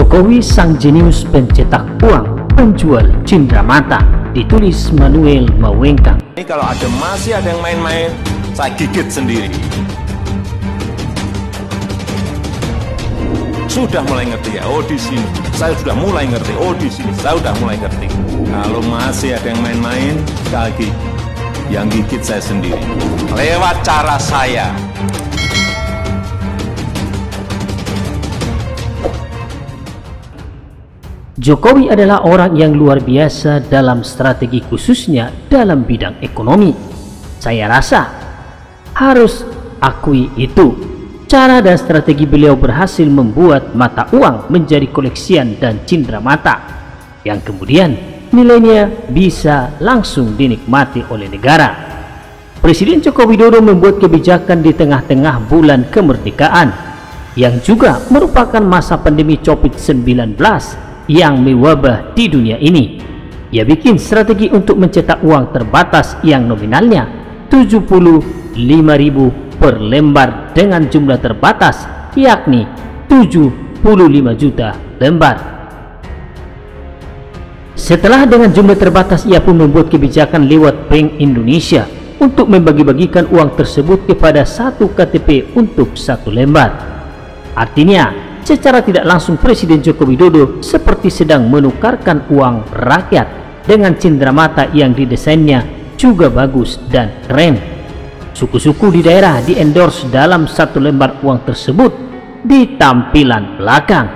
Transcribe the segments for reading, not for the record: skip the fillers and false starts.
Jokowi sang jenius pencetak uang, penjual cindramata, ditulis Manuel Mawengkang. Ini kalau masih ada yang main-main, saya gigit sendiri. Sudah mulai ngerti ya, oh di sini saya sudah mulai ngerti, oh di sini saya sudah mulai ngerti. Kalau masih ada yang main-main, sekali lagi yang gigit saya sendiri lewat cara saya. Jokowi adalah orang yang luar biasa dalam strategi, khususnya dalam bidang ekonomi. Saya rasa harus akui itu. Cara dan strategi beliau berhasil membuat mata uang menjadi koleksian dan cindramata yang kemudian nilainya bisa langsung dinikmati oleh negara. Presiden Joko Widodo membuat kebijakan di tengah-tengah bulan kemerdekaan yang juga merupakan masa pandemi COVID-19 yang mewabah di dunia ini. Ia bikin strategi untuk mencetak uang terbatas yang nominalnya 75.000 per lembar dengan jumlah terbatas, yakni 75 juta lembar. Setelah dengan jumlah terbatas, ia pun membuat kebijakan lewat Bank Indonesia untuk membagi-bagikan uang tersebut kepada satu KTP untuk satu lembar. Artinya, secara tidak langsung Presiden Joko Widodo seperti sedang menukarkan uang rakyat dengan cindramata yang didesainnya juga bagus dan keren. Suku-suku di daerah di-endorse dalam satu lembar uang tersebut di tampilan belakang.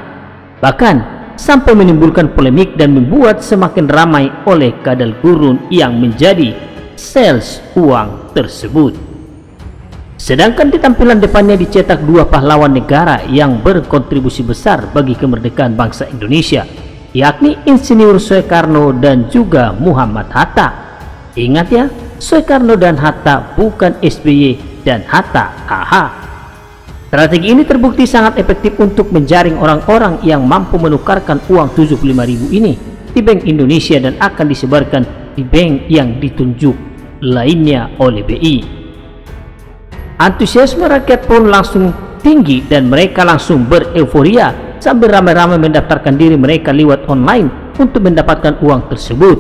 Bahkan sampai menimbulkan polemik dan membuat semakin ramai oleh kadal gurun yang menjadi sales uang tersebut. Sedangkan di tampilan depannya dicetak dua pahlawan negara yang berkontribusi besar bagi kemerdekaan bangsa Indonesia, yakni Insinyur Soekarno dan juga Muhammad Hatta. Ingat ya, Soekarno dan Hatta, bukan SBY dan Hatta. Haha. Strategi ini terbukti sangat efektif untuk menjaring orang-orang yang mampu menukarkan uang 75.000 ini di Bank Indonesia dan akan disebarkan di bank yang ditunjuk lainnya oleh BI. Antusiasme rakyat pun langsung tinggi dan mereka langsung bereuforia sambil ramai-ramai mendaftarkan diri mereka lewat online untuk mendapatkan uang tersebut.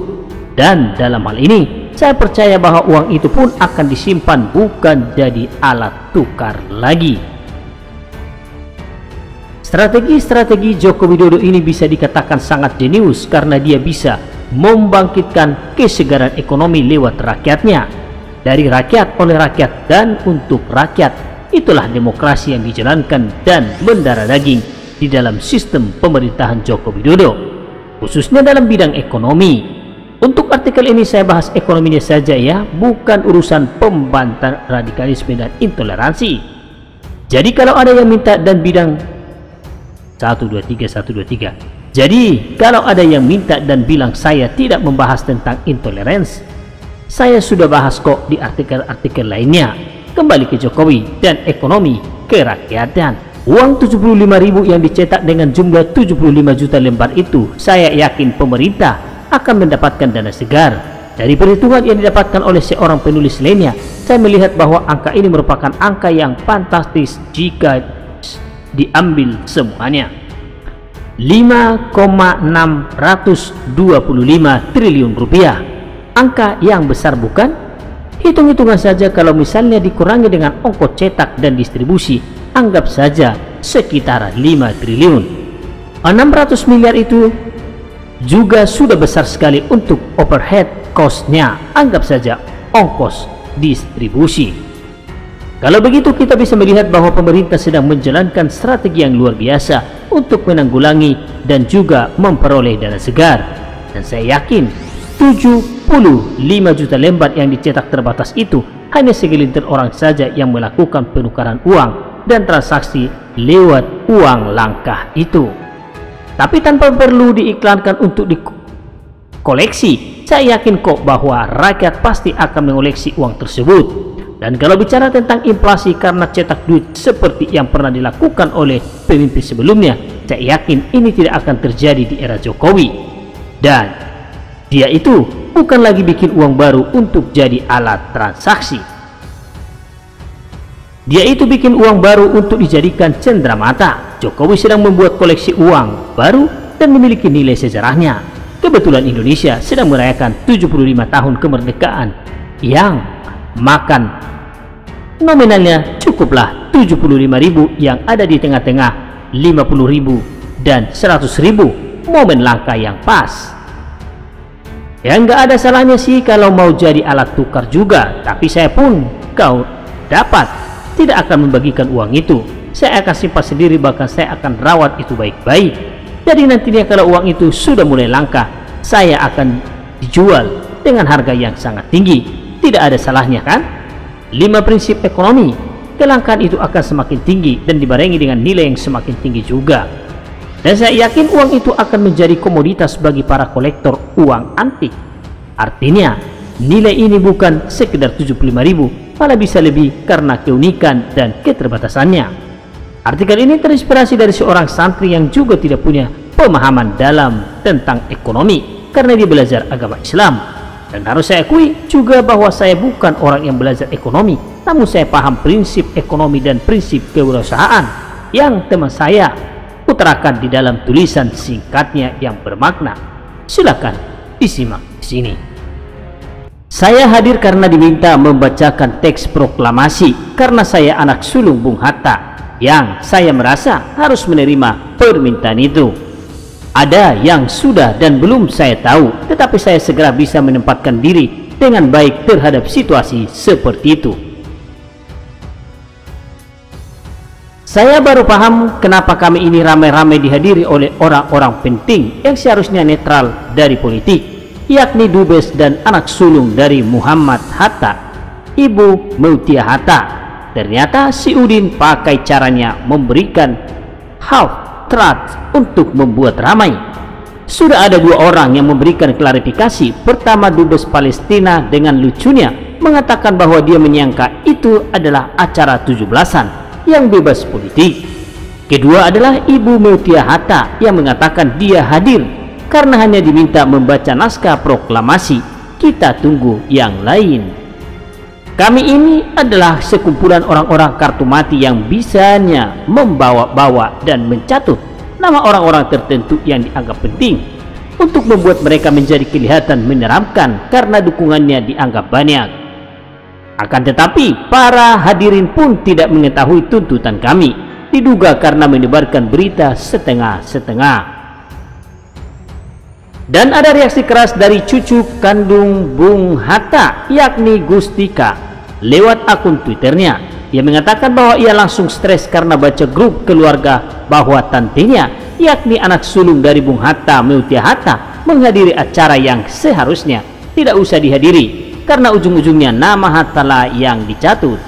Dan dalam hal ini saya percaya bahwa uang itu pun akan disimpan, bukan jadi alat tukar lagi. Strategi-strategi Joko Widodo ini bisa dikatakan sangat jenius karena dia bisa membangkitkan kesegaran ekonomi lewat rakyatnya. Dari rakyat, oleh rakyat, dan untuk rakyat. Itulah demokrasi yang dijalankan dan mendarah daging di dalam sistem pemerintahan Joko Widodo, khususnya dalam bidang ekonomi. Untuk artikel ini saya bahas ekonominya saja ya, bukan urusan pembantah radikalisme dan intoleransi. Jadi kalau ada yang minta dan bidang 123. Jadi kalau ada yang minta dan bilang saya tidak membahas tentang intoleransi, saya sudah bahas kok di artikel-artikel lainnya. Kembali ke Jokowi dan ekonomi kerakyatan. Uang 75.000 yang dicetak dengan jumlah 75 juta lembar itu, saya yakin pemerintah akan mendapatkan dana segar. Dari perhitungan yang didapatkan oleh seorang penulis lainnya, saya melihat bahwa angka ini merupakan angka yang fantastis jika diambil semuanya. 5,625 triliun rupiah. Angka yang besar bukan? Hitung-hitungan saja kalau misalnya dikurangi dengan ongkos cetak dan distribusi, anggap saja sekitar 5 triliun. 600 miliar itu juga sudah besar sekali untuk overhead cost-nya, anggap saja ongkos distribusi. Kalau begitu kita bisa melihat bahwa pemerintah sedang menjalankan strategi yang luar biasa untuk menanggulangi dan juga memperoleh dana segar. Dan saya yakin 75 juta lembar yang dicetak terbatas itu hanya segelintir orang saja yang melakukan penukaran uang dan transaksi lewat uang langkah itu. Tapi tanpa perlu diiklankan untuk dikoleksi, saya yakin kok bahwa rakyat pasti akan mengoleksi uang tersebut. Dan kalau bicara tentang inflasi karena cetak duit seperti yang pernah dilakukan oleh pemimpin sebelumnya, saya yakin ini tidak akan terjadi di era Jokowi. Dan dia itu bukan lagi bikin uang baru untuk jadi alat transaksi. Dia itu bikin uang baru untuk dijadikan cenderamata. Jokowi sedang membuat koleksi uang baru dan memiliki nilai sejarahnya. Kebetulan Indonesia sedang merayakan 75 tahun kemerdekaan yang makan nominalnya cukuplah 75.000 yang ada di tengah-tengah 50.000 dan 100.000, momen langka yang pas. Ya nggak ada salahnya sih kalau mau jadi alat tukar juga, tapi saya pun kau dapat tidak akan membagikan uang itu. Saya akan simpan sendiri, bahkan saya akan rawat itu baik-baik. Jadi nantinya kalau uang itu sudah mulai langka, saya akan dijual dengan harga yang sangat tinggi. Tidak ada salahnya kan? 5 prinsip ekonomi. Kelangkaan itu akan semakin tinggi dan dibarengi dengan nilai yang semakin tinggi juga. Dan saya yakin uang itu akan menjadi komoditas bagi para kolektor uang antik. Artinya, nilai ini bukan sekedar 75.000, malah bisa lebih karena keunikan dan keterbatasannya. Artikel ini terinspirasi dari seorang santri yang juga tidak punya pemahaman dalam tentang ekonomi karena dia belajar agama Islam. Dan harus saya akui juga bahwa saya bukan orang yang belajar ekonomi, namun saya paham prinsip ekonomi dan prinsip kewirausahaan yang teman saya utarakan di dalam tulisan singkatnya yang bermakna. Silakan disimak di sini. Saya hadir karena diminta membacakan teks proklamasi karena saya anak sulung Bung Hatta yang saya merasa harus menerima permintaan itu. Ada yang sudah dan belum saya tahu, tetapi saya segera bisa menempatkan diri dengan baik terhadap situasi seperti itu. Saya baru paham kenapa kami ini ramai-ramai dihadiri oleh orang-orang penting yang seharusnya netral dari politik, yakni dubes dan anak sulung dari Muhammad Hatta, Ibu Mutia Hatta. Ternyata si Udin pakai caranya memberikan half truth untuk membuat ramai. Sudah ada 2 orang yang memberikan klarifikasi. Pertama, dubes Palestina dengan lucunya mengatakan bahwa dia menyangka itu adalah acara 17-an yang bebas politik. Kedua adalah Ibu Mutia Hatta yang mengatakan dia hadir karena hanya diminta membaca naskah proklamasi. Kita tunggu yang lain. Kami ini adalah sekumpulan orang-orang kartu mati yang bisanya membawa-bawa dan mencatut nama orang-orang tertentu yang dianggap penting untuk membuat mereka menjadi kelihatan menyeramkan karena dukungannya dianggap banyak. Akan tetapi para hadirin pun tidak mengetahui tuntutan kami, diduga karena menyebarkan berita setengah-setengah. Dan ada reaksi keras dari cucu kandung Bung Hatta, yakni Gustika, lewat akun Twitternya. Dia mengatakan bahwa ia langsung stres karena baca grup keluarga bahwa tantenya, yakni anak sulung dari Bung Hatta, Mutia Hatta, menghadiri acara yang seharusnya tidak usah dihadiri karena ujung-ujungnya nama Hatta lah yang dicatut.